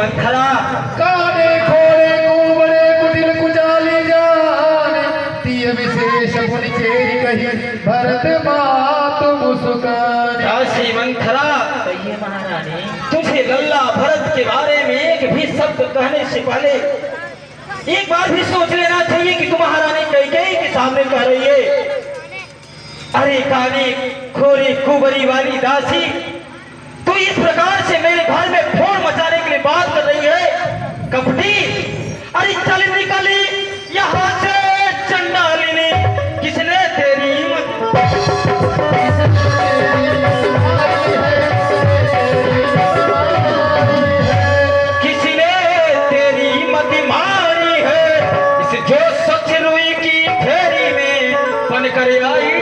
मंथरा काने खोले कुबड़े कुटिल कुचाली जान तिय विशेष गुण चेरी कही भरत मात मुस्कान। दासी मंथरा कहिए महारानी। तुझे लल्ला भरत के बारे में एक भी शब्द कहने से पहले एक बार भी सोच लेना चाहिए कि तुम महारानी कैकेयी के सामने कह रही है। अरे काने खोरे कुबरी वाली दासी, तू इस प्रकार से मेरे घर में फोड़ मचाने के लिए बात कर रही है। कपटी, अरे चल निकली यहाँ से चंडालिनी, किसने तेरी किसने तेरी मति मारी है। इस जो सच रुई की फेरी में बन कर आई।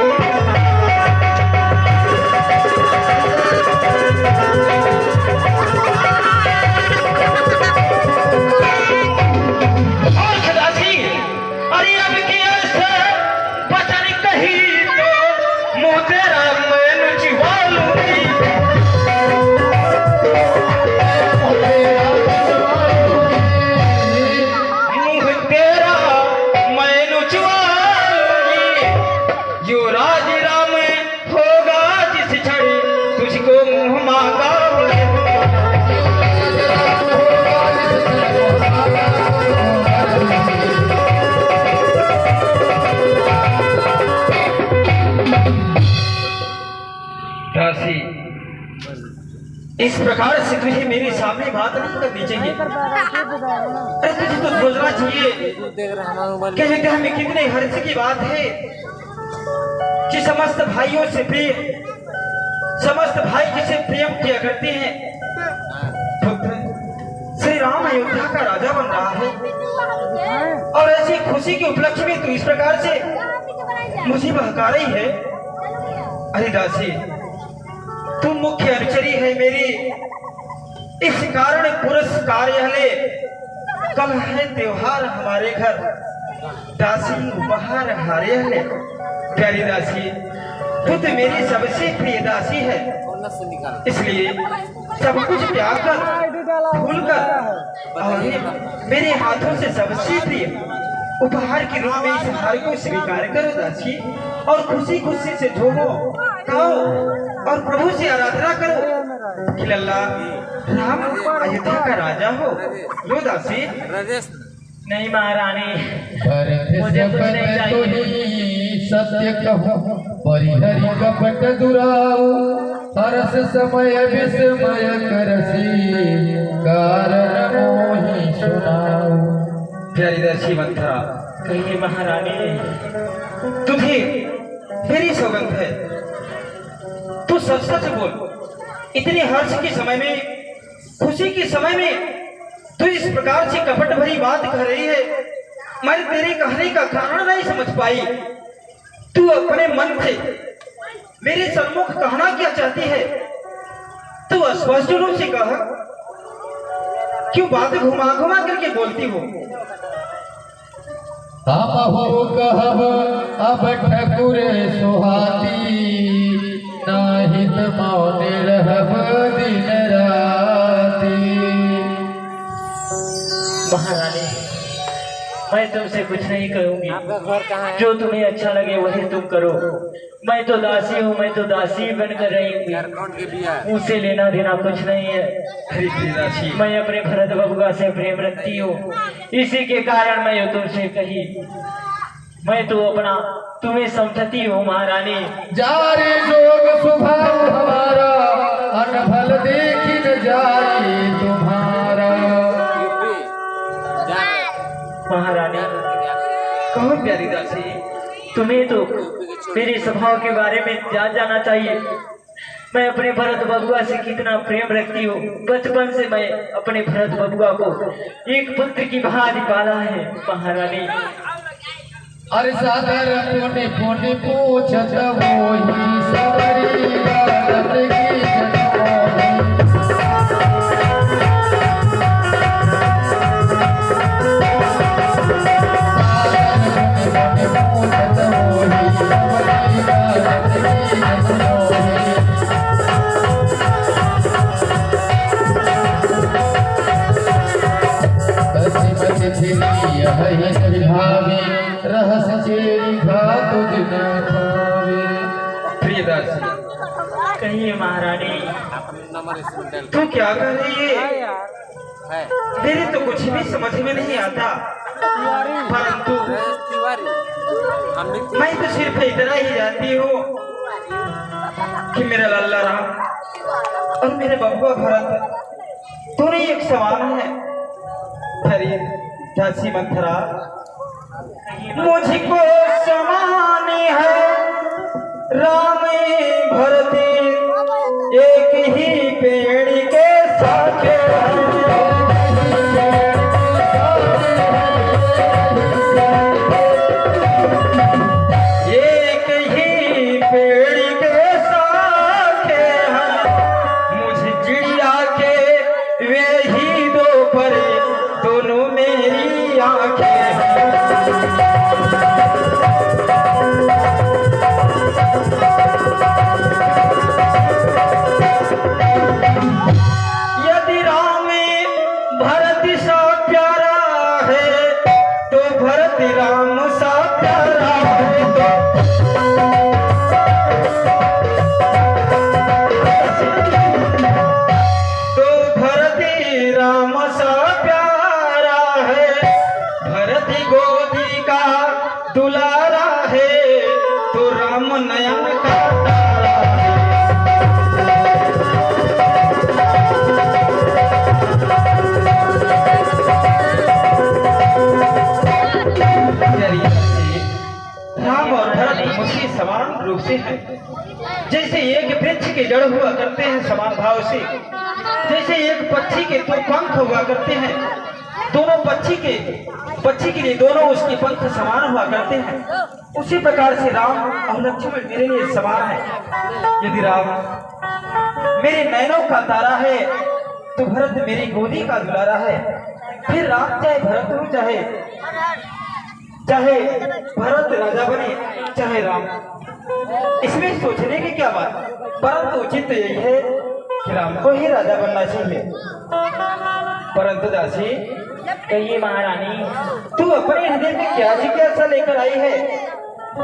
इस प्रकार से तुझे मेरे सामने बात नहीं करनी चाहिए। अरे तुझे तो सोचना चाहिए कि जगह में कितने हर्ष की बात है कि समस्त भाइयों से प्रेम, समस्त भाई जिसे प्रेम किया करते हैं। पुत्र श्री राम अयोध्या का राजा बन रहा है और ऐसी खुशी के उपलक्ष्य में तू इस प्रकार से मुझे बहका रही है। अरे दासी, तुम मुख्य अनुचरी है मेरी, इस कारण पुरस्कार ले। कल है त्योहार हमारे घर, दासी उपहार हारे ले। प्यारी दासी, तू तो मेरी सबसे प्रिय दासी है, इसलिए सब कुछ त्याग कर भूल कर और मेरे हाथों से सबसे प्रिय उपहार के रूप में इस हार को स्वीकार करो दासी, और खुशी खुशी से झूमो, गाओ और प्रभु से आराधना करो कि लल्ला राम अयोध्या का राजा हो। लो दासी। नहीं महारानी, मुझे कुछ नहीं चाहिए। सत्य कहूँ परिहरि कपट दुराऊ, हरस समय विस्मय करसी कारण मोहि सुनाऊ। प्यारी दासी मंथरा, कहिए महारानी। तुझे मेरी सौगंध है, तू सच सच बोल। इतने हर्ष के समय में, खुशी के समय में तू इस प्रकार से कपट भरी बात कह रही है। मैं तेरे कहने का कारण नहीं समझ पाई। तू अपने मन से मेरे सम्मुख कहना क्या चाहती है? तू स्पष्ट रूप से कह, क्यों बात घुमा घुमा करके बोलती हो? हम हो कहब अब ठकुर सुहाती, नाहित मौन रहब दिन राती। महारानी, मैं तुमसे कुछ नहीं करूंगी। आपका घर कहाँ है? जो तुम्हें अच्छा लगे वही तुम करो। मैं तो दासी हूँ, मैं तो दासी बनकर रही। मुझसे लेना देना कुछ नहीं है। मैं अपने भरत बबुआ से प्रेम रखती हूँ, इसी के कारण मैं तुमसे कही। मैं तो अपना तुम्हें समझती हूँ महारानी। जारे जोग स्वभाव हमारा, अनफल देखी न जाए तुम्हारा। महारानी, कहो प्यारी दासी। तुम्हें तो मेरे स्वभाव के बारे में जान जाना चाहिए। मैं अपने भरत बबुआ से कितना प्रेम रखती हूँ। बचपन से मैं अपने भरत बबुआ को एक पुत्र की भांति पाला है महारानी। अरे सादर पुण्य पुण्य पूछत वही सबरी बात की जनमोही। प्रियदासी, कहिए महारानी। तू क्या कर रही है? मेरे तो कुछ भी समझ में नहीं आता, परंतु मैं तो सिर्फ इतना ही जानती हूँ कि मेरा लल्ला राम और मेरे बबुआ भरत दोनों एक समान है। हरी झांसी मंथरा मुझको समान है, राम भरत एक ही पेड़ के साथे समान रूप से है। जैसे एक वृक्ष के जड़ हुआ करते हैं समान भाव से, जैसे एक पक्षी के दो पंख हुआ करते हैं, दोनों पक्षी के लिए दोनों उसके पंख समान हुआ करते हैं, उसी प्रकार से राम और लक्ष्मण मेरे लिए समान है। यदि राम मेरे नैनों का तारा है तो भरत मेरी गोदी का दुलारा है। फिर राम चाहे भरत हो चाहे भरत राजा बने चाहे राम, इसमें सोचने की क्या बात, परंतु उचित तो यही है कि राम को ही राजा बनना चाहिए। परंतु दासी, कहिए महारानी। तू अपने हृदय में क्या जिज्ञासा लेकर आई है,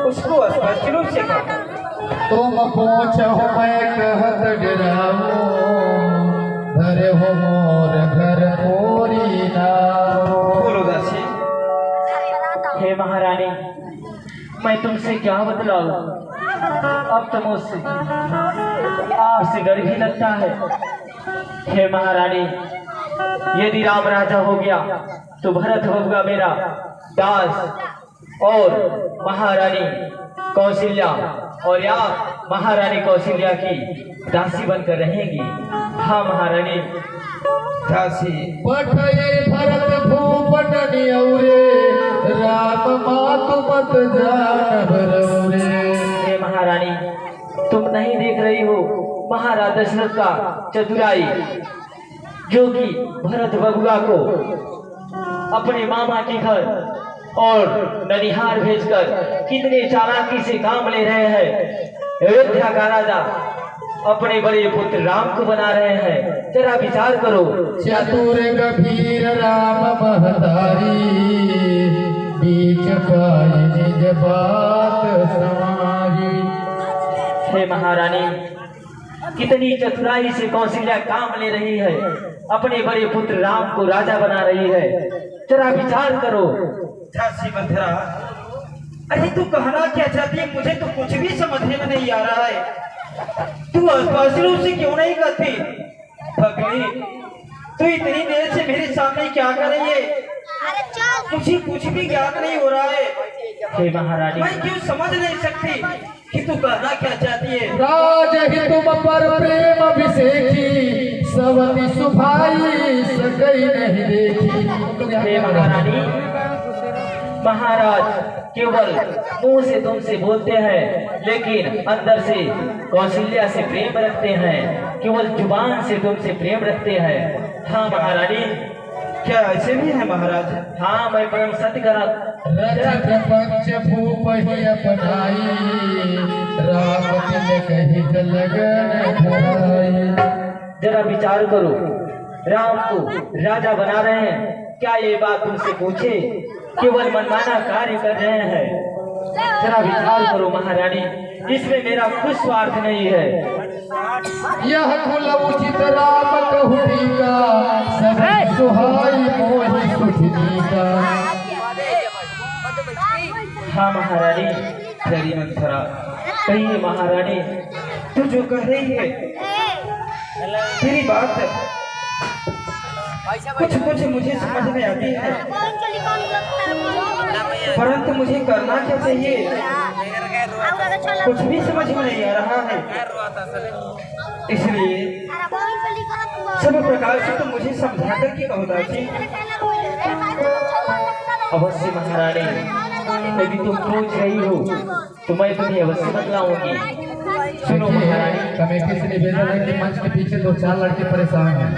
उसको स्पष्ट रूप से कह। तुम पूछो मैं कहत डराओ, घर हो मोर घर मोरी नाओ। बोलो दासी। हे महारानी, मैं तुमसे क्या बतलाऊं, अब तो मुझसे आपसे डर भी लगता है। हे महारानी, यदि राम राजा हो गया तो भरत होगा मेरा दास, और महारानी कौशल्या और या महारानी कौशल्या की दासी बनकर रहेगी। हाँ महारानी। दासी पठये भरत भूपट नियौरे, राम मातु मत जान भरौरे। हे महारानी, तुम नहीं देख रही हो महाराज दशरथ का चतुराई, जो कि भरत बबुआ को अपने मामा के घर और ननिहार भेजकर कितने चालाकी से काम ले रहे हैं। अयोध्या का राजा अपने बड़े पुत्र राम को बना रहे हैं। जरा विचार करो। चतुर गंभीर राम महतारी, बीच पाई निज बात समारी। हे महारानी, कितनी चतुराई से कौशल्या काम ले रही है, अपने बड़े पुत्र राम को राजा बना रही है। जरा विचार करो। झांसी मंथरा, अरे तू कहना क्या चाहती है, मुझे तो कुछ भी समझने में नहीं आ रहा है। तू स्पष्ट रूप से क्यों नहीं कहती? भगनी, तू इतनी देर से मेरे सामने क्या कर रही है, मुझे कुछ भी ज्ञात नहीं हो रहा है। हे महारानी, मैं क्यों समझ नहीं सकती कि तू कहना क्या चाहती है। राज ही तुम पर प्रेम अभिषेकी, सवती सुभाई सकई नहीं देखी। हे महारानी, महाराज केवल मुंह से तुमसे बोलते हैं, लेकिन अंदर से कौशल्या से प्रेम रखते हैं, केवल जुबान से तुमसे प्रेम रखते हैं। हाँ महारानी। क्या ऐसे भी है महाराज? हाँ, मैं परम सत्य करा। रजत पंच भूप ही अपनाई, राम तिल कही लगन धराई। जरा विचार करो, राम को राजा बना रहे हैं, क्या ये बात तुमसे पूछे? केवल मनमाना कार्य कर रहे हैं। जरा विचार करो महारानी, इसमें मेरा कुछ स्वार्थ नहीं है। यह कुल उचित राम कहुटी का, सब सुहाई मोहि सुठनी का। हाँ महारानी, तेरी मंथरा कहिए महारानी, तू जो कह रही है तेरी बात कुछ कुछ मुझे समझ में आती है, परंतु मुझे करना क्या चाहिए कुछ भी समझ में नहीं आ रहा है। इसलिए सब प्रकार से तो मुझे समझा कर के कहो दासी। अवश्य महारानी, यदि तुम पूछ रही हो तो मैं तुम्हें अवश्य बतलाऊंगी। सुनो महारानी, कमेटी से निवेदन है कि मंच के पीछे 2-4 लड़के परेशान हैं,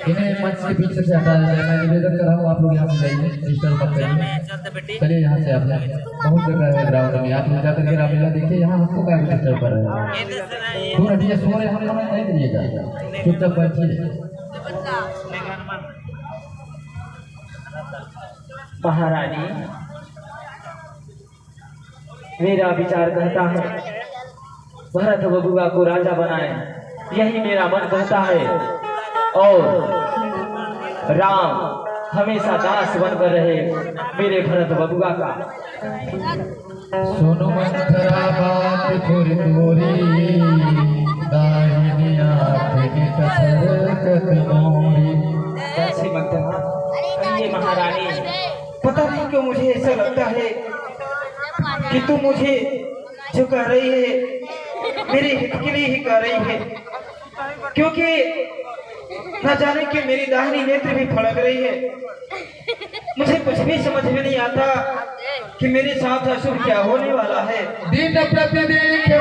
इन्हें मंच के पीछे से हटाया जाए। मैं निवेदन कर रहा हूँ, आप लोग यहाँ से जाइए, डिस्टर्ब मत करिए। चलिए यहाँ से, आप बहुत जगह है ग्राउंड में, आप लोग जाकर के रामलीला देखिए। यहाँ हमको क्या डिस्टर्ब कर रहे हैं, पूरा हटिया सो रहे, हम लोग नहीं करिएगा, चुपचाप बैठिए। महारानी, मेरा विचार कहता है भरत बबुआ को राजा बनाए, यही मेरा मन कहता है, और राम हमेशा दास बनकर रहे मेरे भरत बबुआ का। सुनो मंथरा बात थोड़ी थोड़ी, दाहिनी आँख की कसरत मोरी। कैसे मंथरा कहिए महारानी। पता नहीं क्यों मुझे ऐसा लगता है कि तू मुझे जो कह रही है मेरे हित के लिए ही कह रही है, क्योंकि न जाने कि मेरी दाहिनी नेत्र भी फड़क रही है। मुझे कुछ भी समझ में नहीं आता कि मेरे साथ अशुभ क्या होने वाला है। दिन प्रतिदिन